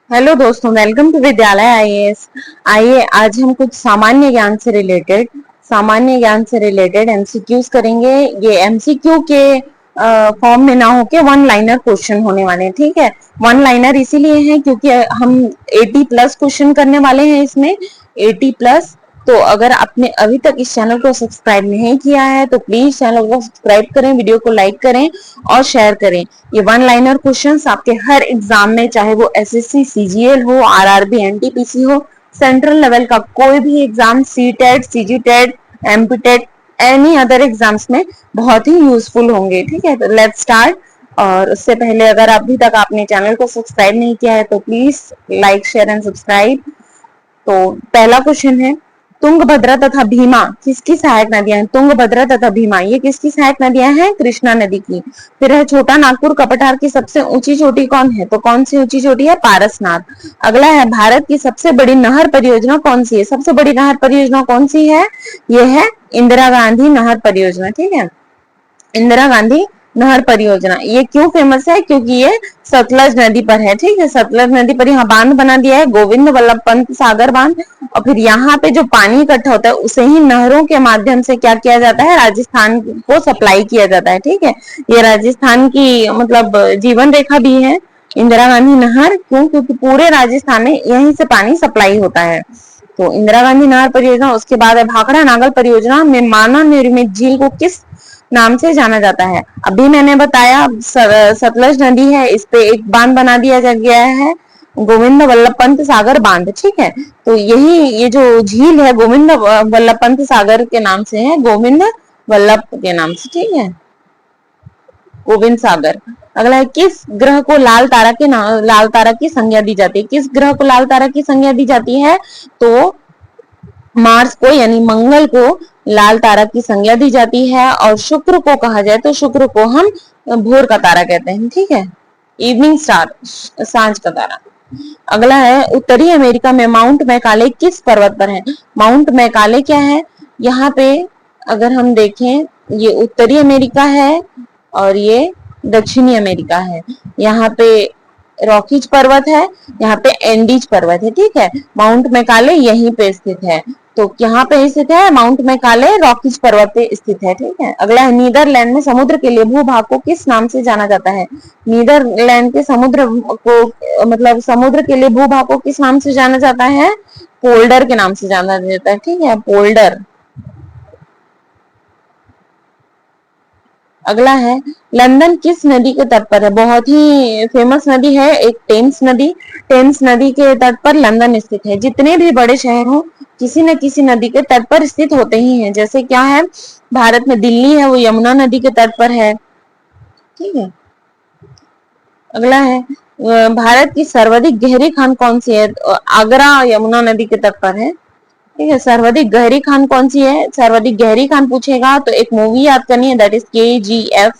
Hello दोस्तों, welcome to विद्यालय IAS. आइए आज हम कुछ सामान्य ज्ञान से रिलेटेड एमसीक्यूज करेंगे। ये एमसीक्यू के फॉर्म में ना होके वन लाइनर क्वेश्चन होने वाले हैं। ठीक है, वन लाइनर इसीलिए है क्योंकि हम 80 प्लस क्वेश्चन करने वाले हैं इसमें, 80 प्लस। तो अगर आपने अभी तक इस चैनल को सब्सक्राइब नहीं किया है तो प्लीज चैनल को सब्सक्राइब करें, वीडियो को लाइक करें और शेयर करें। ये वन लाइनर क्वेश्चंस आपके हर एग्जाम में, चाहे वो एसएससी सीजीएल हो, आरआरबी एनटीपीसी हो, सेंट्रल लेवल का कोई भी exam, C TET, CG TET, MP TET, any other exams में बहुत ही यूजफुल होंगे। ठीक है, तो लेट्स स्टार्ट। और उससे पहले अगर अभी तक आपने चैनल को सब्सक्राइब नहीं किया है तो please like, share and subscribe. तो पहला क्वेश्चन है, तुंगभद्रा तथा भीमा किसकी सहायक नदियां हैं? तुंगभद्रा तथा भीमा ये किसकी सहायक नदियां हैं? कृष्णा नदी की। फिर है, छोटा नागपुर कपठार की सबसे ऊंची चोटी कौन है? तो कौन सी ऊंची चोटी है? पारसनाथ। अगला है, भारत की सबसे बड़ी नहर परियोजना कौन सी है? सबसे बड़ी नहर परियोजना कौन सी है? ये है इंदिरा गांधी नहर परियोजना। ठीक है, इंदिरा गांधी नहर परियोजना। ये क्यों फेमस है? क्योंकि ये सतलज नदी पर है। ठीक है, सतलज नदी पर यहाँ बांध बना दिया है, गोविंद वल्लभ पंत सागर बांध। और फिर यहाँ पे जो पानी इकट्ठा होता है उसे ही नहरों के माध्यम से क्या किया जाता है? राजस्थान को सप्लाई किया जाता है। ठीक है, ये राजस्थान की मतलब जीवन रेखा भी है इंदिरा गांधी नहर। क्यों? क्योंकि पूरे राजस्थान में यहीं से पानी सप्लाई होता है। तो इंदिरा गांधी नहर परियोजना। उसके बाद है, भाखड़ा नागल परियोजना में मानव निर्मित झील को किस नाम से जाना जाता है? अभी मैंने बताया सतलज नदी है, इस पे एक बांध बना दिया गया है, गोविंद वल्लभ पंत सागर बांध। ठीक है, तो यही ये जो झील है गोविंद वल्लभ पंत सागर के नाम से है, गोविंद वल्लभ के नाम से। ठीक है, गोविंद सागर। अगला है, किस ग्रह को लाल तारा की संज्ञा दी जाती है? किस ग्रह को लाल तारा की संज्ञा दी जाती है? तो मार्स को यानी मंगल को लाल तारा की संज्ञा दी जाती है। और शुक्र को कहा जाए तो शुक्र को हम भोर का तारा कहते हैं। ठीक है, इवनिंग स्टार, सांझ का तारा। अगला है, उत्तरी अमेरिका में माउंट मैकाले किस पर्वत पर है? माउंट मैकाले क्या है? यहाँ पे अगर हम देखें, ये उत्तरी अमेरिका है और ये दक्षिणी अमेरिका है। यहाँ पे रॉकीज पर्वत है, यहाँ पे एंडीज पर्वत है। ठीक है, माउंट मैकाले यहीं पे स्थित है। तो यहाँ पे स्थित है माउंट मैकाले, रॉकीज पर्वत पे स्थित है। ठीक है, अगला है, नीदरलैंड में समुद्र के लिए भूभाग को किस नाम से जाना जाता है? नीदरलैंड के समुद्र को मतलब समुद्र के लिए भूभाग को किस नाम से जाना जाता है? पोल्डर के नाम से जाना जाता है। ठीक है, पोल्डर। अगला है, लंदन किस नदी के तट पर है? बहुत ही फेमस नदी है एक, टेम्स नदी। टेम्स नदी के तट पर लंदन स्थित है। जितने भी बड़े शहर हो किसी न किसी नदी के तट पर स्थित होते ही हैं। जैसे क्या है, भारत में दिल्ली है, वो यमुना नदी के तट पर है। ठीक है, अगला है, भारत की सर्वाधिक गहरी खान कौन सी है? आगरा यमुना नदी के तट पर है। ठीक है, सर्वाधिक गहरी खान कौन सी है? सर्वाधिक गहरी खान पूछेगा तो एक मूवी याद करनी है, दैट इज KGF।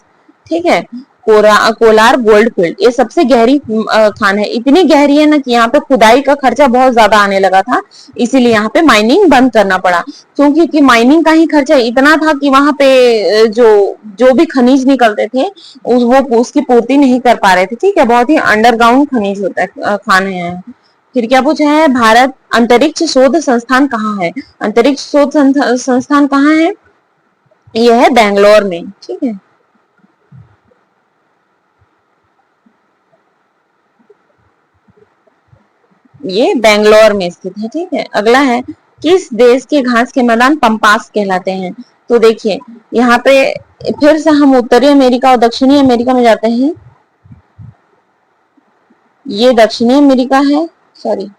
ठीक है, कोलार गोल्ड फील्ड, ये सबसे गहरी खान है। इतनी गहरी है ना कि यहाँ पे खुदाई का खर्चा बहुत ज्यादा आने लगा था, इसीलिए यहाँ पे माइनिंग बंद करना पड़ा। क्योंकि माइनिंग का ही खर्चा इतना था कि वहां पे जो जो भी खनिज निकलते थे वो उसकी पूर्ति नहीं कर पा रहे थे। ठीक है, बहुत ही अंडरग्राउंड खनिज होता है, खान है। फिर क्या पूछा है, भारत अंतरिक्ष शोध संस्थान कहाँ है? अंतरिक्ष शोध संस्थान कहाँ है? यह है बेंगलोर में। ठीक है, ये बेंगलोर में स्थित है। ठीक है, अगला है, किस देश के घास के मैदान पंपास कहलाते हैं? तो देखिए यहाँ पे फिर से हम उत्तरी अमेरिका और दक्षिणी अमेरिका में जाते हैं। ये दक्षिणी अमेरिका है, सॉरी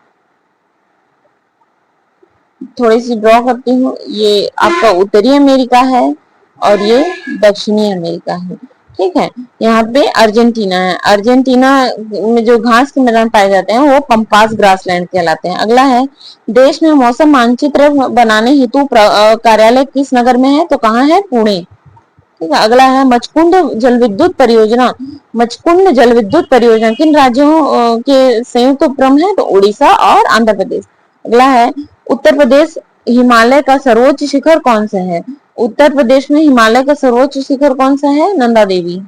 थोड़ी सी ड्रॉ करती हूँ, ये आपका उत्तरी अमेरिका है और ये दक्षिणी अमेरिका है। ठीक है, यहाँ पे अर्जेंटीना है। अर्जेंटीना में जो घास के मैदान पाए जाते हैं वो पंपास ग्रासलैंड कहलाते हैं। अगला है, देश में मौसम मानचित्र बनाने हेतु कार्यालय किस नगर में है? तो कहाँ है? पुणे। ठीक है, अगला है, मचकुंड जल विद्युत परियोजना। मचकुंड जल विद्युत परियोजना किन राज्यों के संयुक्त उपक्रम है? तो उड़ीसा और आंध्र प्रदेश। अगला है, उत्तर प्रदेश हिमालय का सर्वोच्च शिखर कौन सा है? उत्तर प्रदेश में हिमालय का सर्वोच्च शिखर कौन सा है? नंदा देवी।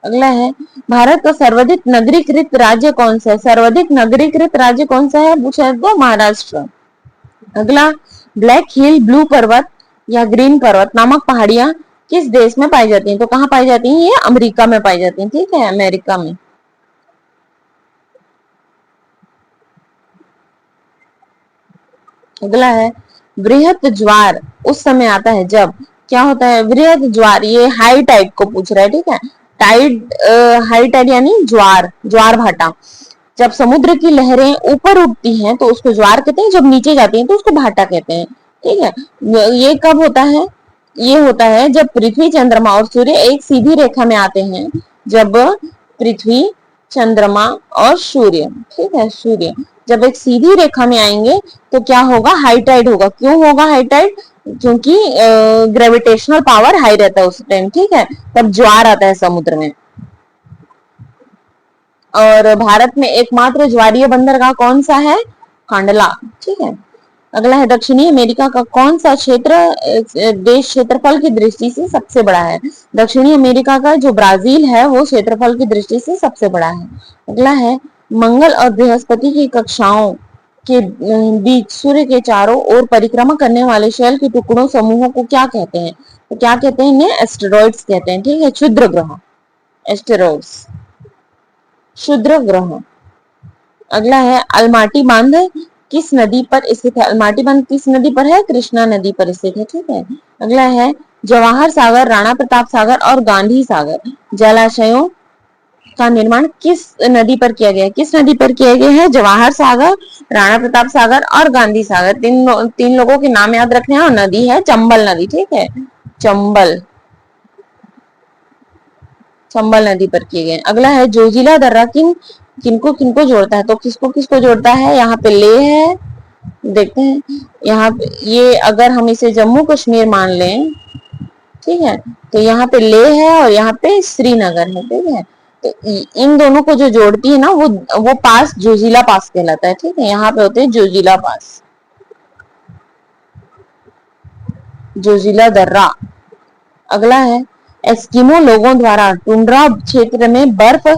अगला है भारत का सर्वाधिक नगरीकृत राज्य कौन सा है? सर्वाधिक नगरीकृत राज्य कौन सा है पूछा है तो महाराष्ट्र। अगला ब्लैक हिल ब्लू पर्वत या ग्रीन पर्वत नामक पहाड़ियां किस देश में पाई जाती हैं? तो कहां पाई जाती हैं? ये अमेरिका में पाई जाती हैं, ठीक है, अमेरिका में। अगला है वृहत ज्वार उस समय आता है जब क्या होता है? वृहत ज्वार ये हाई टाइड को पूछ रहा है, ठीक है। टाइड हाई टाइड यानी ज्वार, ज्वार भाटा। जब समुद्र की लहरें ऊपर उठती हैं तो उसको ज्वार कहते हैं, जब नीचे जाती हैं तो उसको भाटा कहते हैं, ठीक है। ये कब होता है? ये होता है जब पृथ्वी चंद्रमा और सूर्य एक सीधी रेखा में आते हैं। जब पृथ्वी चंद्रमा और सूर्य, ठीक है, सूर्य जब एक सीधी रेखा में आएंगे तो क्या होगा? हाई टाइड होगा। क्यों होगा हाई टाइड? क्योंकि ग्रेविटेशनल पावर हाई रहता है उस टाइम, ठीक है, तब ज्वार आता है समुद्र में। और भारत में एकमात्र ज्वारीय बंदरगाह कौन सा है? कांडला, ठीक है। अगला है दक्षिणी अमेरिका का कौन सा क्षेत्र देश क्षेत्रफल की दृष्टि से सबसे बड़ा है? दक्षिणी अमेरिका का जो ब्राजील है वो क्षेत्रफल की दृष्टि से सबसे बड़ा है। अगला है मंगल और बृहस्पति की कक्षाओं के बीच सूर्य के चारों ओर परिक्रमा करने वाले शैल के टुकड़ों समूहों को क्या कहते हैं? तो क्या कहते हैं? इन्हें एस्टेरॉइड्स कहते हैं, ठीक है, क्षुद्र ग्रह, एस्टेरॉइड्स, क्षुद्र ग्रह। अगला है अलमाटी बांध किस नदी पर स्थित है? अलमाटी बांध किस नदी पर है? कृष्णा नदी पर स्थित है, ठीक है। अगला है जवाहर सागर, राणा प्रताप सागर और गांधी सागर जलाशयों का निर्माण किस नदी पर किया गया है? किस नदी पर किया गया है? जवाहर सागर, राणा प्रताप सागर और गांधी सागर। तीन लोगों के नाम याद रखने हैं और नदी है चंबल नदी, ठीक है, चंबल, चंबल नदी पर किए गए। अगला है जोजिला दर्रा किनको किनको जोड़ता है? तो किसको किसको जोड़ता है? यहाँ पे ले है, देखते हैं यहाँ पे, ये अगर हम इसे जम्मू कश्मीर मान लें, ठीक है, तो यहाँ पे ले है और यहाँ पे श्रीनगर है, ठीक है। तो इन दोनों को जो जोड़ती है ना वो पास जोजिला पास कहलाता है, ठीक है। यहाँ पे होते हैं जोजिला पास, जोजिला दर्रा। अगला है एस्किमो लोगों द्वारा टुंड्रा क्षेत्र में बर्फ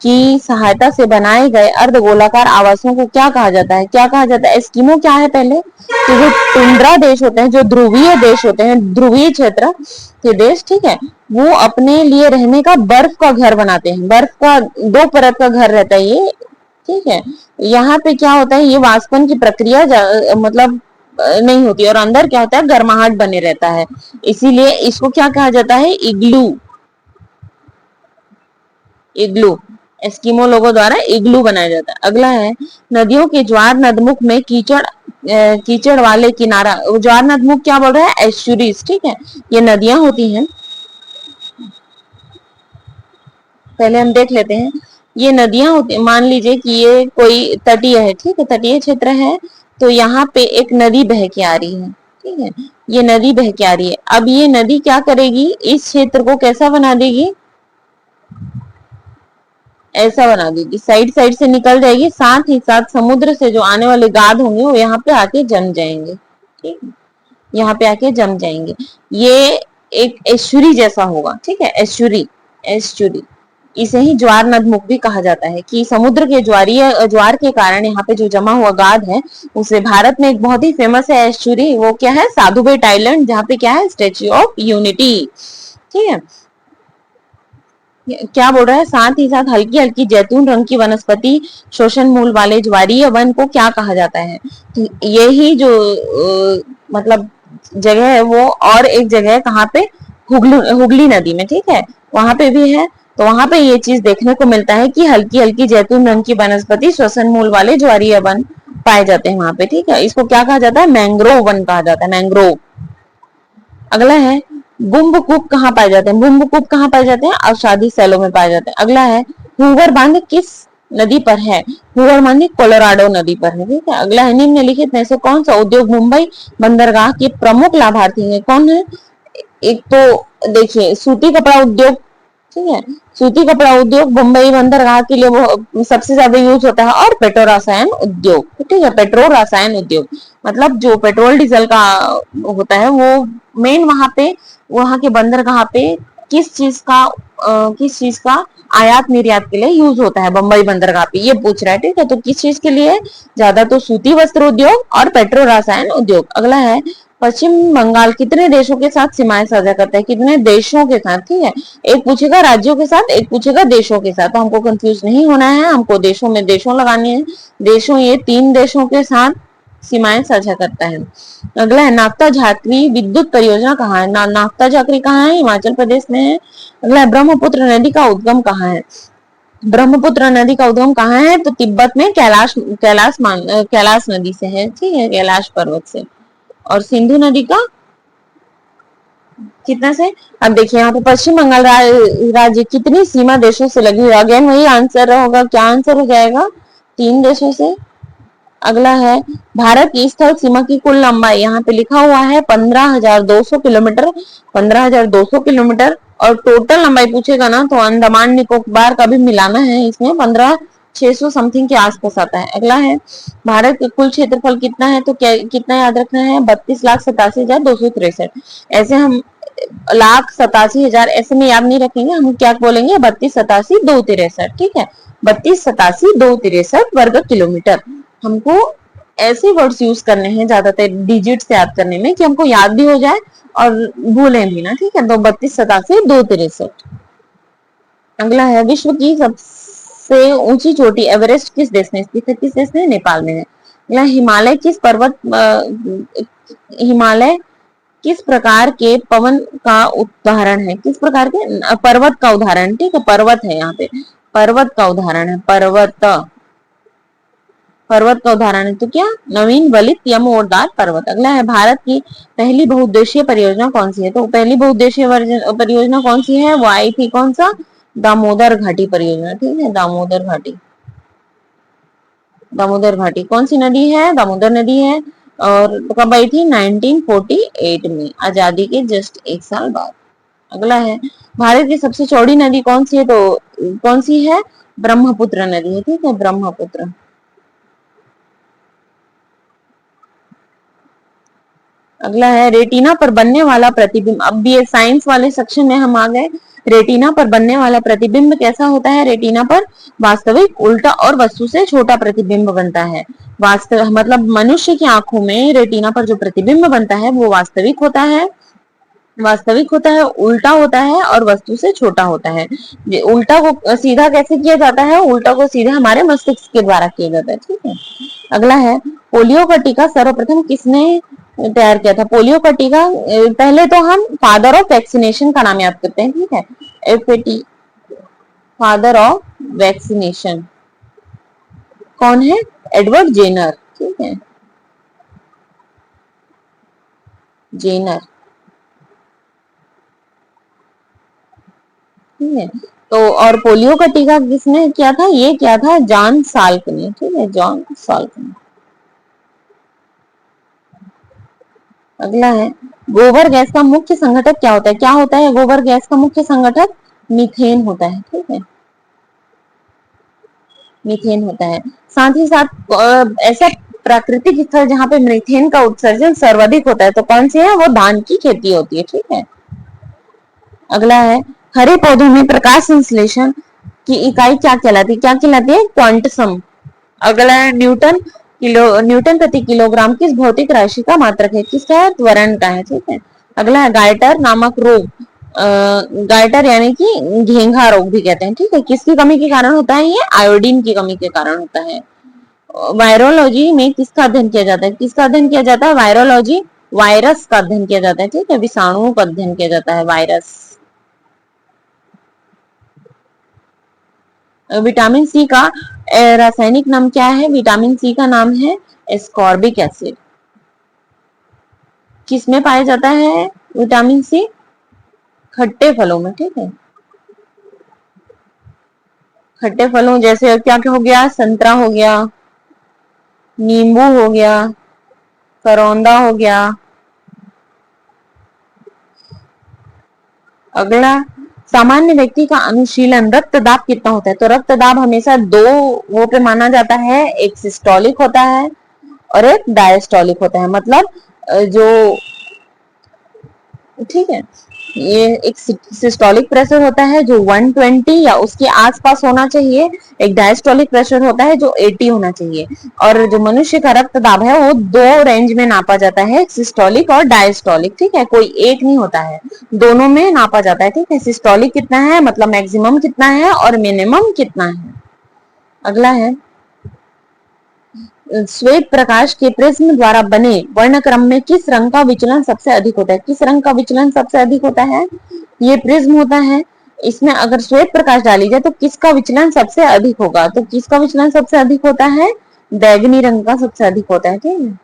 की सहायता से बनाए गए अर्धगोलाकार आवासों को क्या कहा जाता है? क्या कहा जाता है? एस्किमो क्या है पहले? तो जो टुंड्रा देश होते हैं, जो ध्रुवीय देश होते हैं, ध्रुवीय क्षेत्र के देश, ठीक है, वो अपने लिए रहने का बर्फ का घर बनाते हैं। बर्फ का दो परत का घर रहता है ये, ठीक है। यहाँ पे क्या होता है? ये वाष्पन की प्रक्रिया मतलब नहीं होती और अंदर क्या होता है? गर्माहट बने रहता है, इसीलिए इसको क्या कहा जाता है? इग्लू, इग्लू, एस्किमो लोगों द्वारा इग्लू बनाया जाता है। अगला है नदियों के ज्वार नदमुख में कीचड़ वाले किनारा, ज्वार नदमुख क्या बोल रहा है? एस्चुरीज, ठीक है, ये नदियां होती हैं। पहले हम देख लेते हैं, ये नदियां होती, मान लीजिए कि ये कोई तटीय है, ठीक है, तटीय क्षेत्र है, तो यहाँ पे एक नदी बह के आ रही है, ठीक है, ये नदी बह के आ रही है। अब ये नदी क्या करेगी? इस क्षेत्र को कैसा बना देगी? ऐसा बना देगी, साइड साइड से निकल जाएगी, साथ ही साथ समुद्र से जो आने वाले गाद होंगे वो यहाँ पे आके जम जाएंगे, ठीक है, यहाँ पे आके जम जाएंगे। ये एक एस्चुरी जैसा होगा, ठीक है, एस्चुरी, एस्चुरी। इसे ही ज्वार नदमुख भी कहा जाता है कि समुद्र के ज्वार के कारण यहाँ पे जो जमा हुआ गाद है उसे, भारत में एक बहुत ही फेमस है एस्चुरी, वो क्या है? साधु बेट आइलैंड, जहाँ पे क्या है? स्टेच्यू ऑफ यूनिटी, ठीक है। क्या बोल रहा है? साथ ही साथ हल्की हल्की जैतून रंग की वनस्पति शोषण मूल वाले ज्वारीय वन को क्या कहा जाता है? तो यही जो मतलब जगह है वो, और एक जगह है कहाँ पे? हुगली नदी में, ठीक है, वहां पे भी है। तो वहां पे ये चीज देखने को मिलता है कि हल्की हल्की जैतून रंग की वनस्पति श्वसन मूल वाले ज्वारीय वन पाए जाते हैं वहां पे, ठीक है। इसको क्या कहा जाता है? मैंग्रोव वन कहा जाता है, मैंग्रोव। अगला है बुम्बकूप कहाँ पाए जाते हैं? बुम्बकूप कहाँ पाए जाते हैं? अवसादी सैलों में पाए जाते हैं। अगला है हूवर बांध किस नदी पर है? हूवर बांध कोलोराडो नदी पर है, ठीक है। अगला है निम्नलिखित में से कौन सा उद्योग मुंबई बंदरगाह के प्रमुख लाभार्थी है? कौन है? एक तो देखिए सूती कपड़ा उद्योग, ठीक है, सूती कपड़ा उद्योग मुंबई बंदरगाह के लिए वो सबसे ज्यादा यूज होता है, और पेट्रो रसायन उद्योग, ठीक है, पेट्रो रसायन उद्योग, मतलब जो पेट्रोल डीजल का होता है वो मेन वहां पे, वहां के बंदरगाह पे किस चीज का आयात निर्यात के लिए यूज होता है बंबई बंदरगाह पे, ये पूछ रहा है। ठीक है, तो किस चीज के लिए? ज्यादा तो सूती वस्त्र उद्योग और पेट्रो रसायन उद्योग। अगला है पश्चिम बंगाल कितने देशों के साथ सीमाएं साझा करता है? कितने देशों के साथ? ठीक है, एक पूछेगा राज्यों के साथ, एक पूछेगा देशों के साथ, तो हमको कंफ्यूज नहीं होना है, हमको देशों में देशों लगानी है। देशों, ये 3 देशों के साथ सीमाएं साझा करता है। अगला है नाफ्ता झाकरी विद्युत परियोजना कहाँ है? नाफ्ता झाकरी कहाँ है? हिमाचल प्रदेश में है। अगला है ब्रह्मपुत्र नदी का उद्गम कहाँ है? ब्रह्मपुत्र नदी का उद्गम कहाँ है? तो तिब्बत में कैलाश नदी से है। ठीक है, कैलाश पर्वत से। और सिंधु नदी का कितना से? अब देखिए यहाँ पे पश्चिम बंगाल राज्य कितनी सीमा देशों से लगी हुई है? अगेन वही आंसर होगा, क्या आंसर हो जाएगा? 3 देशों से। अगला है भारत की स्थल सीमा की कुल लंबाई, यहाँ पे लिखा हुआ है 15,200 किलोमीटर, 15,200 किलोमीटर। और टोटल लंबाई पूछेगा ना तो अंडमान निकोबार का भी मिलाना है इसमें, 15,600 समथिंग के आसपास आता है। अगला है भारत के कुल क्षेत्रफल कितना है? तो क्या कितना याद रखना है? 32,87,263। ऐसे हम 1,87,000 ऐसे में याद नहीं रखेंगे, हम क्या बोलेंगे? 32,87,263। ठीक है, 32,87,263 वर्ग किलोमीटर। हमको ऐसे वर्ड्स यूज करने हैं ज्यादातर डिजिट से याद करने में कि हमको याद भी हो जाए और भूलें भी ना। ठीक है, तो 32,87,263। अगला है विश्व की सबसे ऊंची चोटी एवरेस्ट किस देश में स्थित है? किस देश में? नेपाल में है। अगला हिमालय किस प्रकार के पवन का उदाहरण है? किस प्रकार के? पर्वत का उदाहरण। ठीक है, पर्वत है यहाँ पे, पर्वत का उदाहरण है, पर्वत का उदाहरण है। तो क्या? नवीन वलित यमोदार पर्वत। अगला है भारत की पहली बहुउद्देशीय परियोजना कौन सी है? तो पहली बहुउद्देशीय परियोजना कौन सी है? वो आई थी कौन सा? दामोदर घाटी परियोजना। ठीक है, दामोदर घाटी, दामोदर घाटी कौन सी नदी है? दामोदर नदी है। और कब आई थी? 1948 में, आजादी के जस्ट 1 साल बाद। अगला है भारत की सबसे चौड़ी नदी कौन सी है? तो कौन सी है? ब्रह्मपुत्र नदी है। ठीक है, ब्रह्मपुत्र। अगला है रेटिना पर बनने वाला प्रतिबिंब। अब भी साइंस वाले सेक्शन में हम आ गए। रेटिना पर बनने वाला प्रतिबिंब कैसा होता है? रेटिना पर वास्तविक, उल्टा और वस्तु से छोटा प्रतिबिंब बनता है। वास्तव मतलब मनुष्य की आंखों में रेटिना पर जो प्रतिबिंब बनता है वो वास्तविक होता है, उल्टा होता है और वस्तु से छोटा होता है। उल्टा को सीधा कैसे किया जाता है? उल्टा को सीधा हमारे मस्तिष्क के द्वारा किया जाता है। ठीक है। अगला है पोलियो का टीका सर्वप्रथम किसने तैयार किया था? पोलियो का टीका पहले तो हम फादर ऑफ वैक्सीनेशन का नाम याद करते हैं। ठीक है, FAT, फादर ऑफ वैक्सीनेशन कौन है? Edward Jenner. ठीक है, जेनर। ठीक है, तो और पोलियो का टीका किसने किया था? ये किया था जॉन साल्क ने। ठीक है, जॉन साल्क ने। अगला है गोबर गैस का मुख्य संघटक क्या होता है? क्या होता है गोबर गैस का मुख्य संघटक? मीथेन होता है। ठीक है, मीथेन होता है। साथ ही साथ ऐसा प्राकृतिक स्थल जहाँ पे मीथेन का उत्सर्जन सर्वाधिक होता है तो कौन सी है? वो धान की खेती होती है। ठीक है। अगला है हरे पौधों में प्रकाश संश्लेषण की इकाई क्या कहलाती है? क्या कहलाती है? क्वांटसम। अगला है न्यूटन प्रति किलोग्राम किस भौतिक राशि का मात्रक है? किसका है? त्वरण का है। ठीक है। अगला है गाइटर नामक रोग, गाइटर यानी कि घेंघा रोग भी कहते हैं। ठीक है, किसकी कमी के कारण होता है? ये आयोडीन की कमी के कारण होता है। वायरोलॉजी में किसका अध्ययन किया जाता है? किसका अध्ययन किया जाता है? वायरोलॉजी वायरस का अध्ययन किया जाता है। ठीक है, विषाणुओं का अध्ययन किया जाता है, वायरस। विटामिन सी का रासायनिक नाम क्या है? विटामिन सी का नाम है एस्कॉर्बिक एसिड। किसमें पाया जाता है विटामिन सी? खट्टे फलों में। ठीक है, खट्टे फलों जैसे क्या क्या हो गया? संतरा हो गया, नींबू हो गया, करौंदा हो गया। अगला सामान्य व्यक्ति का अनुशीलन रक्तदाब कितना होता है? तो रक्तदाब हमेशा 2 वो पे माना जाता है, एक सिस्टोलिक होता है और एक डायस्टोलिक होता है। मतलब जो, ठीक है, ये एक सिस्टोलिक प्रेशर होता है जो 120 या उसके आसपास होना चाहिए। एक डायस्टोलिक प्रेशर होता है जो 80 होना चाहिए। और जो मनुष्य का रक्त दाब है वो दो रेंज में नापा जाता है, सिस्टोलिक और डायस्टोलिक, ठीक है, कोई एक नहीं होता है, दोनों में नापा जाता है, ठीक है। सिस्टोलिक कितना है, मतलब मैक्सिमम कितना है, और मिनिमम कितना है। अगला है, श्वेत प्रकाश के प्रिज्म द्वारा बने वर्णक्रम में किस रंग का विचलन सबसे अधिक होता है। किस रंग का विचलन सबसे अधिक होता है, ये प्रिज्म होता है। इसमें अगर श्वेत प्रकाश डाली जाए तो किसका विचलन सबसे अधिक होगा, तो किसका विचलन सबसे अधिक होता है, बैगनी रंग का सबसे अधिक होता है, ठीक है।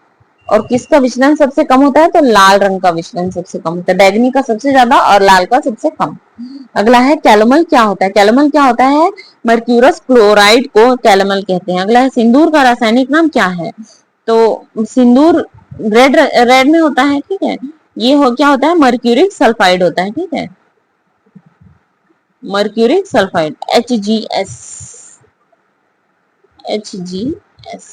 और किसका विचलन सबसे कम होता है, तो लाल रंग का विचलन सबसे कम होता है, बैगनी का सबसे ज्यादा और लाल का सबसे कम। अगला है, कैलोमल क्या होता है। कैलोमल क्या होता है, मर्क्यूरस क्लोराइड को कैलोमल कहते हैं। अगला है, सिंदूर का रासायनिक नाम क्या है। तो सिंदूर रेड रेड में होता है, ठीक है। ये क्या होता है, मर्क्यूरिक सल्फाइड होता है, ठीक है, मर्क्यूरिक सल्फाइड, HgS, HgS।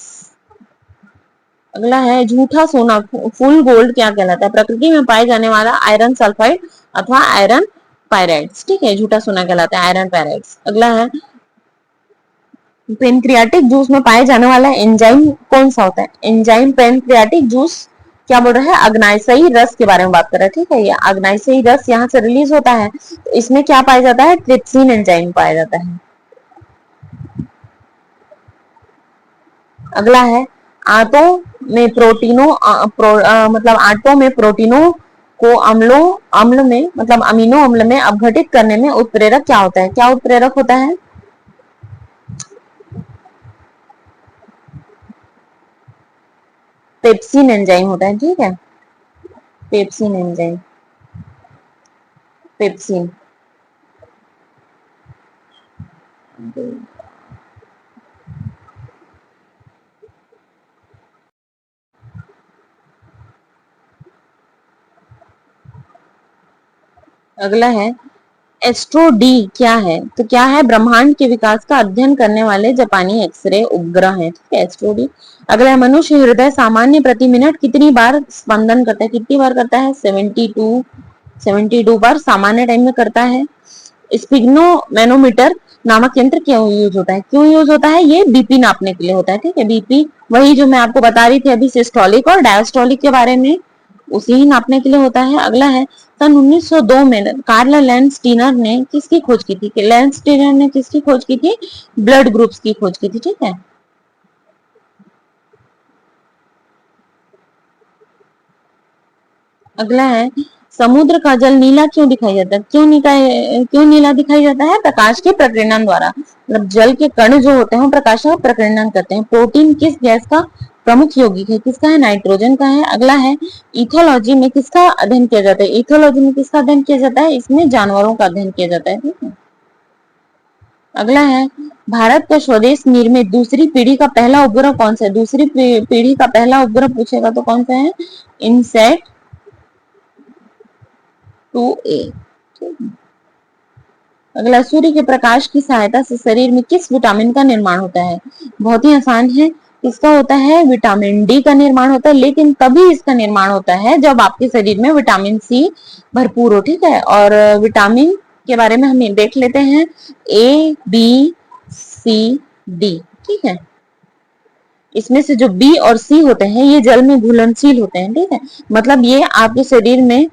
अगला है, झूठा सोना फुल गोल्ड क्या कहलाता है। प्रकृति में पाए जाने वाला आयरन सल्फाइड अथवा आयरन पायराइड्स, ठीक है, झूठा सोना कहलाता है, आयरन पायराइड्स। अगला है, पेनक्रियाटिक जूस में पाए जाने वाला एंजाइम कौन सा होता है। एंजाइम पेनक्रियाटिक जूस क्या बोल रहा है, अग्नाशयी रस के बारे में बात कर रहा है, ठीक है। ये अग्नाशयी रस यहाँ से रिलीज होता है, तो इसमें क्या पाया जाता है, ट्रिप्सिन एंजाइम पाया जाता है। अगला है, आंतों में प्रोटीनों मतलब आंतों में प्रोटीनों को अम्ल में मतलब अमीनो अम्ल में अपघटित करने में उत्प्रेरक क्या होता है। क्या उत्प्रेरक होता है, पेप्सिन एंजाइम होता है, ठीक है, पेप्सिन एंजाइम, पेप्सिन। अगला है, एस्ट्रो डी क्या है, तो क्या है, ब्रह्मांड के विकास का अध्ययन करने वाले जापानी एक्सरे उपग्रह है, ठीक है, एस्ट्रो डी। अगला है, मनुष्य हृदय सामान्य प्रति मिनट कितनी बार स्पंदन करता है। कितनी बार करता है, 72 बार सामान्य टाइम में करता है। स्पिग्नो मैनोमीटर नामक यंत्र क्यों यूज होता है। क्यों यूज होता है, ये बीपी नापने के लिए होता है, ठीक है। बीपी वही जो मैं आपको बता रही थी अभी सिस्टोलिक और डायस्टोलिक के बारे में, उसी ही नापने के लिए होता है। अगला है, सन 1902 में कार्ल लैंडस्टीनर ने किसकी खोज की थी। लैंडस्टीनर ने किसकी खोज की थी, ब्लड ग्रुप्स की खोज की थी, ठीक है। अगला है, समुद्र का जल नीला क्यों दिखाई जाता है। क्यों नीला दिखाई जाता है, प्रकाश के प्रकीर्णन द्वारा, मतलब जल के कण जो होते हैं वो प्रकाश का प्रकीर्णन करते हैं। प्रोटीन किस गैस का प्रमुख यौगिक है, किसका है, नाइट्रोजन का है। अगला है, इथोलॉजी में किसका अध्ययन किया जाता है। इथोलॉजी में किसका अध्ययन किया जाता है, इसमें जानवरों का अध्ययन किया जाता है, ठीक है। अगला है, भारत का स्वदेश निर्मित दूसरी पीढ़ी का पहला उपग्रह कौन सा है। दूसरी पीढ़ी का पहला उपग्रह पूछेगा तो कौन सा है, इनसेट 2A। अगला, सूर्य के प्रकाश की सहायता से शरीर में किस विटामिन का निर्माण होता है। बहुत ही आसान है, इसका होता है विटामिन डी का निर्माण होता है, लेकिन तभी इसका निर्माण होता है जब आपके शरीर में विटामिन सी भरपूर हो, ठीक है। और विटामिन के बारे में हम देख लेते हैं, A B C D, ठीक है। इसमें से जो बी और सी होते हैं ये जल में घुलनशील होते हैं, ठीक है। मतलब ये आपके शरीर में,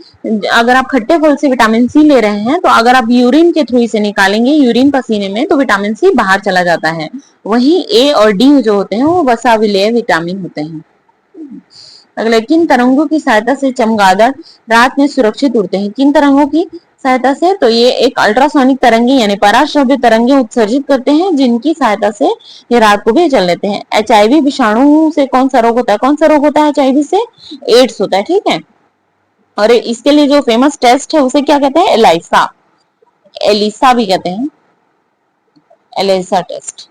अगर आप खट्टे फल से विटामिन सी ले रहे हैं तो अगर आप यूरिन के थ्रू इसे निकालेंगे, यूरिन पसीने में, तो विटामिन सी बाहर चला जाता है। वहीं ए और डी जो होते हैं वो वसा विलेय विटामिन होते हैं। अगले, किन तरंगों की सहायता से चमगादड़ रात में सुरक्षित उड़ते हैं। किन तरंगों की सहायता से, तो ये एक अल्ट्रासोनिक तरंगे यानी पराश्रव्य तरंगे उत्सर्जित करते हैं, जिनकी सहायता से ये रात को भी चल लेते हैं। HIV विषाणु से कौन सा रोग होता है, कौन सा रोग होता है HIV से, एड्स होता है, ठीक है। और इसके लिए जो फेमस टेस्ट है उसे क्या कहते हैं, एलाइसा, एलिसा भी कहते हैं, एलिसा टेस्ट।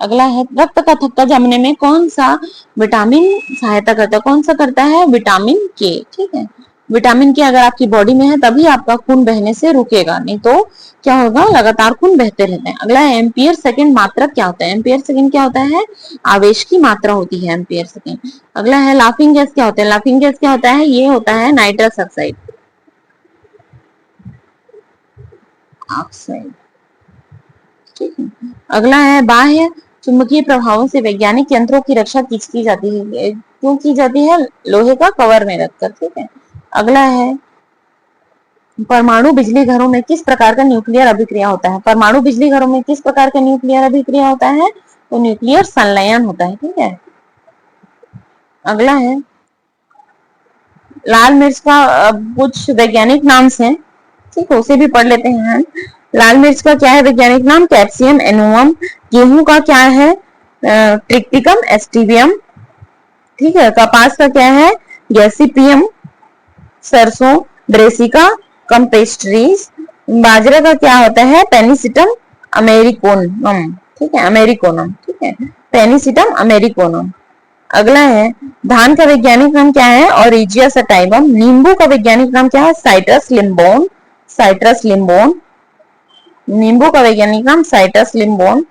अगला है, रक्त का थक्का जमने में कौन सा विटामिन सहायता करता है। कौन सा करता है, विटामिन के, ठीक है। विटामिन के अगर आपकी बॉडी में है तभी आपका खून बहने से रुकेगा, नहीं तो क्या होगा, लगातार खून बहते रहते हैं। अगला है, एम्पियर सेकंड मात्रक क्या होता है। एम्पियर सेकंड क्या होता है, आवेश की मात्रा होती है एम्पियर सेकंड। अगला है, लाफिंग गैस क्या होता है। लाफिंग गैस क्या होता है, ये होता है नाइट्रस ऑक्साइड। ऑक्साइड। ठीक है, अगला है बाह्य चुंबकीय प्रभावों से वैज्ञानिक यंत्रों की रक्षा की जाती है, क्यों की जाती है? लोहे का कवर में रखकर। ठीक है, अगला है परमाणु बिजली घरों में किस प्रकार का न्यूक्लियर अभिक्रिया होता है? परमाणु बिजली घरों में किस प्रकार का न्यूक्लियर अभिक्रिया होता है? तो न्यूक्लियर संलयन होता है। ठीक है, अगला है लाल मिर्च का कुछ वैज्ञानिक नाम है, ठीक है, उसे भी पढ़ लेते हैं। लाल मिर्च का क्या है वैज्ञानिक नाम? कैप्सियम एनुअम। गेहूं का क्या है? ट्रिक्टिकम एस्टिवियम। ठीक है, कपास का क्या है? गैसीपियम। सरसों ब्रेसिका कंपेस्ट्रीज। बाजरा का क्या होता है? पेनिसिटम अमेरिकोनम। ठीक है, अमेरिकोनम। ठीक है, पेनिसिटम अमेरिकोनम। अगला है धान का वैज्ञानिक नाम क्या है? ऑरिजिया सटाइवम। नींबू का वैज्ञानिक नाम क्या है? साइट्रस लिम्बोन। साइट्रस लिम्बोन। नींबू का वैज्ञानिक नाम साइट्रस लिम्बोन।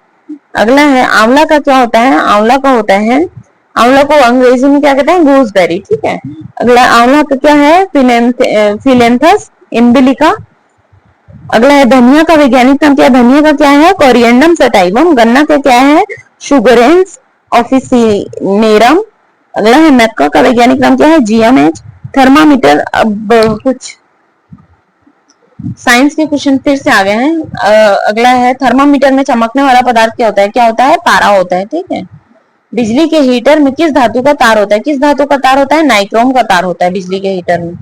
अगला है आंवला का क्या होता है? आंवला का होता है, आंवला को अंग्रेजी में क्या कहते हैं? गूसबेरी। ठीक है, अगला आंवला का क्या है? फिलेंथस इम्बिलिका। अगला है धनिया का वैज्ञानिक नाम क्या है? धनिया का क्या है? कोरिएंडम सटाइवम। गन्ना का क्या है? शुगरेंस ऑफिसिनेरम। अगला है मक्का का वैज्ञानिक नाम क्या है? जीएमएच। थर्मामीटर, अब कुछ साइंस के क्वेश्चन फिर से आ गए हैं। अगला है थर्मामीटर में चमकने वाला पदार्थ क्या होता है? क्या होता है? पारा होता है। ठीक है, बिजली के हीटर में किस धातु का तार होता है? किस धातु का तार होता है? नाइक्रोम का तार होता है बिजली के हीटर में।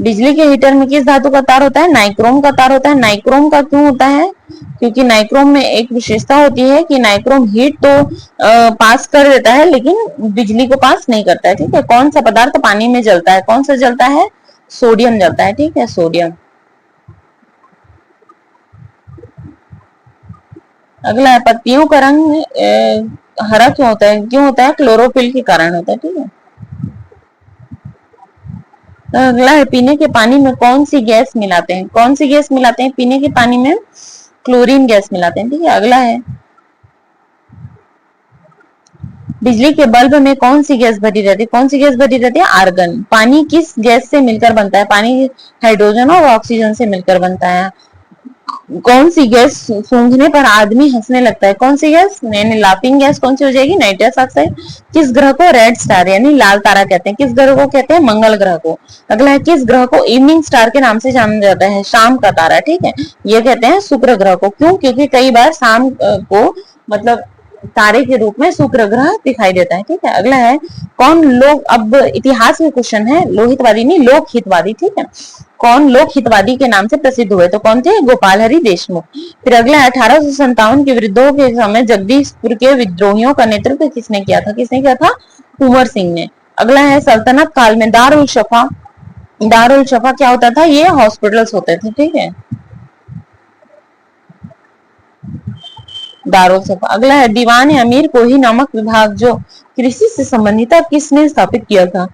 बिजली के हीटर में किस धातु का तार होता है? नाइक्रोम का तार होता है। नाइक्रोम का क्यों होता है? क्योंकि नाइक्रोम में एक विशेषता होती है कि नाइक्रोम हीट तो पास कर देता है लेकिन बिजली को पास नहीं करता है। ठीक है, कौन सा पदार्थ पानी में जलता है? कौन सा जलता है? सोडियम जलता है। ठीक है, सोडियम। अगला है पत्तियों का रंग हरा क्यों होता है? क्यों होता है? क्लोरोफिल के कारण होता है। ठीक है, अगला है पीने के पानी में कौन सी गैस मिलाते हैं? कौन सी गैस मिलाते हैं पीने के पानी में? क्लोरीन गैस मिलाते हैं। ठीक है, अगला है बिजली के बल्ब में कौन सी गैस भरी रहती है? कौन सी गैस भरी रहती है? आर्गन। पानी किस गैस से मिलकर बनता है? पानी हाइड्रोजन और ऑक्सीजन से मिलकर बनता है। कौन सी गैस सूंघने पर आदमी हंसने लगता है? कौन सी गैस? यानी लाफिंग गैस कौन सी हो जाएगी? Nitrous oxide. किस ग्रह को रेड स्टार यानी लाल तारा कहते हैं? किस ग्रह को कहते हैं? मंगल ग्रह को। अगला है किस ग्रह को इवनिंग स्टार के नाम से जाना जाता है? शाम का तारा। ठीक है, ये कहते हैं शुक्र ग्रह को। क्यों? क्योंकि कई बार शाम को मतलब तारे के रूप में शुक्र ग्रह दिखाई देता है। ठीक है, अगला है कौन लोग, अब इतिहास में क्वेश्चन है, लोहितवादी नहीं लोक हितवादी। ठीक है, कौन लोक हितवादी के नाम से प्रसिद्ध हुए? तो कौन थे? गोपाल हरि देशमुख। फिर अगला है 1857 के विद्रोह के समय जगदीशपुर के विद्रोहियों का नेतृत्व किसने किया था? किसने किया था? कुंवर सिंह ने। अगला है सल्तनत काल में दारुल शफा। दारुल शफा क्या होता था? ये हॉस्पिटल्स होते थे। ठीक है, दारुल शफा। अगला है दीवान अमीर कोही नामक विभाग जो कृषि से संबंधित था किसने स्थापित किया था?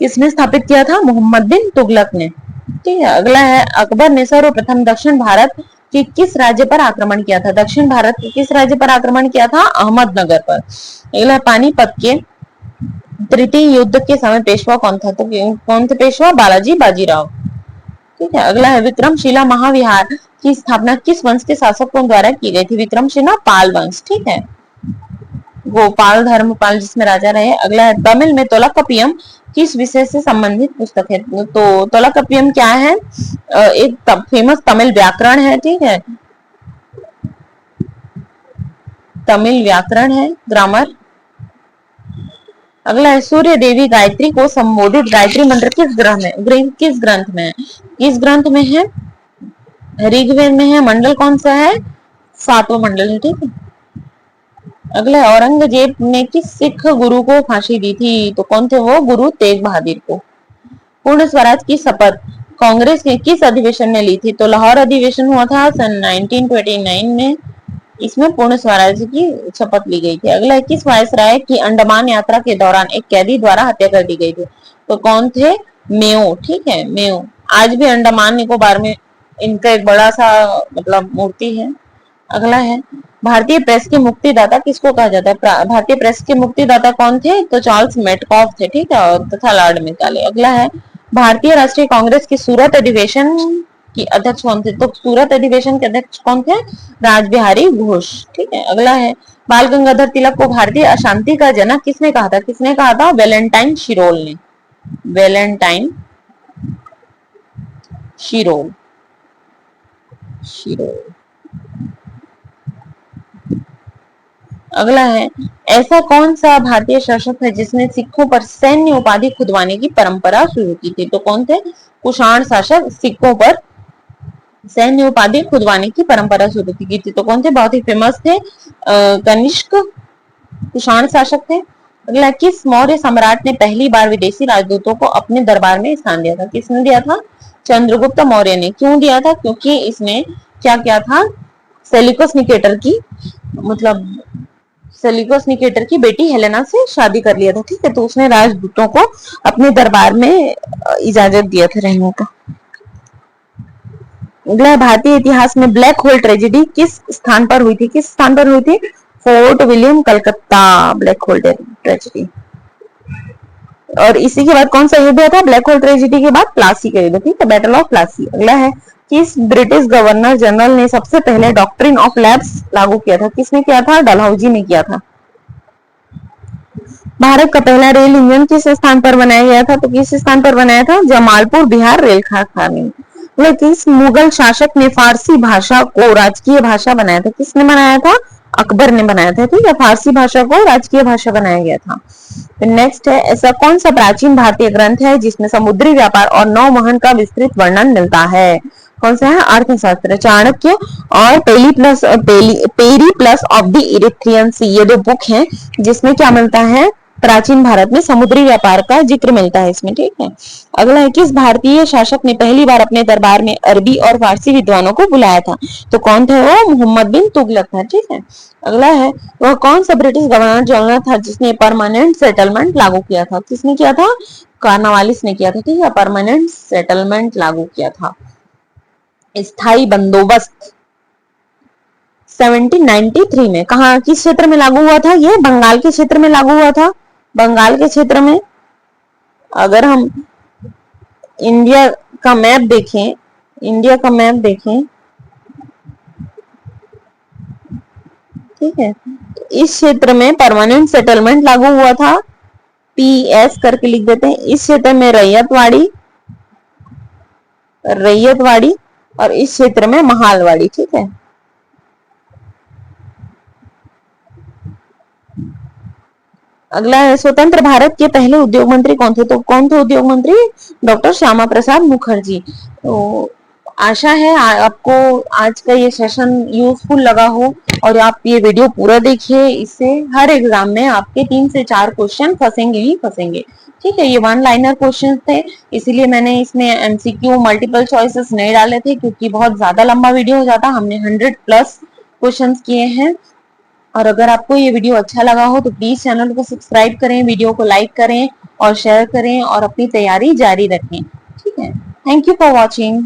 किसने स्थापित किया था? मोहम्मद बिन तुगलक ने। ठीक है, अगला है अकबर ने सर्वप्रथम दक्षिण भारत के किस राज्य पर आक्रमण किया था? दक्षिण भारत के किस राज्य पर आक्रमण किया था? अहमदनगर पर। अगला पानीपत के तृतीय युद्ध के समय पेशवा कौन था? तो कौन थे पेशवा? बालाजी बाजीराव। ठीक है, अगला है विक्रमशिला महाविहार की स्थापना किस वंश के शासकों द्वारा की गई थी? विक्रमशिला पाल वंश। ठीक है, गोपाल धर्मपाल जिसमें राजा रहे। अगला है तमिल में तोलाकपियम किस विषय से संबंधित पुस्तक है? तो तोलाकपियम क्या है? एक फेमस तमिल व्याकरण है। ठीक है, तमिल व्याकरण है, ग्रामर। अगला है सूर्य देवी गायत्री को संबोधित गायत्री मंत्र किस ग्रह में, किस ग्रंथ में है? किस ग्रंथ में है? ऋग्वेद में है। मंडल कौन सा है? 7वां मंडल है। ठीक है, अगला औरंगजेब ने किस सिख गुरु को फांसी दी थी? तो कौन थे वो? गुरु तेग बहादुर को। पूर्ण स्वराज की शपथ कांग्रेस के किस अधिवेशन ने ली थी? तो लाहौर अधिवेशन हुआ था सन 1929 में, इसमें पूर्ण स्वराज की शपथ ली गई थी। अगला किस वायसराय की अंडमान यात्रा के दौरान एक कैदी द्वारा हत्या कर दी गई थी? तो कौन थे? मेयो। ठीक है, मेयो। आज भी अंडमान निकोबार में इनका एक बड़ा सा मतलब मूर्ति है। अगला है भारतीय प्रेस के मुक्तिदाता किसको कहा जाता है? भारतीय प्रेस के मुक्तिदाता कौन थे? तो चार्ल्स मेटकॉफ थे, ठीक है, और तथा लॉर्ड मेकाले। अगला है भारतीय राष्ट्रीय कांग्रेस की सूरत अधिवेशन की अध्यक्ष कौन थे? तो सूरत अधिवेशन के अध्यक्ष कौन थे? राजबिहारी घोष, ठीक है। अगला है बाल गंगाधर तिलक को भारतीय अशांति का जनक किसने कहा था? किसने कहा था? वेलेंटाइन शिरोल ने, वेलेंटाइन शिरोल, शिरोल। अगला है ऐसा कौन सा भारतीय शासक है जिसने सिखों पर सैन्य उपाधि खुदवाने की परंपरा शुरू की थी? तो कौन थे? कुषाण शासक सिखों पर सैन्य उपाधि खुदवाने की परंपरा शुरू की थी। तो कौन थे? बहुत ही फेमस थे, कनिष्क कुषाण शासक थे। अगला किस मौर्य सम्राट ने पहली बार विदेशी राजदूतों को अपने दरबार में स्थान दिया था? किसने दिया था? चंद्रगुप्त मौर्य ने। क्यों दिया था? क्योंकि इसने क्या किया था? सेल्यूकस निकेटर की, मतलब सेल्यूकस निकेटर की बेटी हेलेना से शादी कर लिया था, ठीक है। तो उसने राजदूतों को अपने दरबार में इजाजत दिया था रहने का। भारतीय इतिहास में ब्लैक होल ट्रेजेडी किस स्थान पर हुई थी? किस स्थान पर हुई थी? Fort William Calcutta, black hole tragedy. और इसी के बाद कौन सा युद्ध हुआ था? ब्लैक होल ट्रेजेडी के बाद प्लासी का युद्ध, ठीक है, बैटल ऑफ प्लासी। अगला है किस ब्रिटिश गवर्नर जनरल ने सबसे पहले डॉक्ट्रिन ऑफ लैब्स लागू किया था? किसने किया था? डलहौजी ने किया था। भारत का पहला रेल इंजन किस स्थान पर बनाया गया था? तो किस स्थान पर बनाया था? जमालपुर बिहार रेल कारखाने। किस मुगल शासक ने फारसी भाषा को राजकीय भाषा बनाया था? किसने बनाया था? अकबर ने बनाया था, ठीक है। फारसी भाषा को राजकीय भाषा बनाया गया था। नेक्स्ट है ऐसा कौन सा प्राचीन भारतीय ग्रंथ है जिसमें समुद्री व्यापार और नौवहन का विस्तृत वर्णन मिलता है? कौन सा है? अर्थशास्त्र, चाणक्य और Periplus of the Erythraean Sea, ये दो बुक हैं जिसमें क्या मिलता है? प्राचीन भारत में समुद्री व्यापार का जिक्र मिलता है इसमें, ठीक है। अगला है किस भारतीय शासक ने पहली बार अपने दरबार में अरबी और फारसी विद्वानों को बुलाया था? तो कौन थे वो? मोहम्मद बिन तुगलक था, ठीक है। अगला है वह कौन सा ब्रिटिश गवर्नर जनरल था जिसने परमानेंट सेटलमेंट लागू किया था? किसने किया था? कॉर्नवालिस ने किया था, ठीक है, परमानेंट सेटलमेंट लागू किया था। स्थायी बंदोबस्त 1793 में कहा, किस क्षेत्र में लागू हुआ था? ये बंगाल के क्षेत्र में लागू हुआ था, बंगाल के क्षेत्र में। अगर हम इंडिया का मैप देखें, इंडिया का मैप देखें, ठीक है, तो इस क्षेत्र में परमानेंट सेटलमेंट लागू हुआ था, पीएस करके लिख देते हैं। इस क्षेत्र में रैयतवाड़ी, रैयतवाड़ी, और इस क्षेत्र में महालवाड़ी, ठीक है। अगला है स्वतंत्र भारत के पहले उद्योग मंत्री कौन थे? तो कौन थे उद्योग मंत्री? डॉक्टर श्यामा प्रसाद मुखर्जी। तो आशा है आपको आज का ये सेशन यूजफुल लगा हो और आप ये वीडियो पूरा देखिए। इससे हर एग्जाम में आपके 3 से 4 क्वेश्चन फंसेंगे ही फंसेंगे, ठीक है। ये 1 लाइनर क्वेश्चन थे, इसीलिए मैंने इसमें एमसीक्यू मल्टीपल चॉइसेस नहीं डाले थे क्योंकि बहुत ज्यादा लंबा वीडियो हो जाता। हमने 100+ क्वेश्चन किए हैं। और अगर आपको ये वीडियो अच्छा लगा हो तो प्लीज चैनल को सब्सक्राइब करें, वीडियो को लाइक करें और शेयर करें और अपनी तैयारी जारी रखें, ठीक है। Thank you for watching.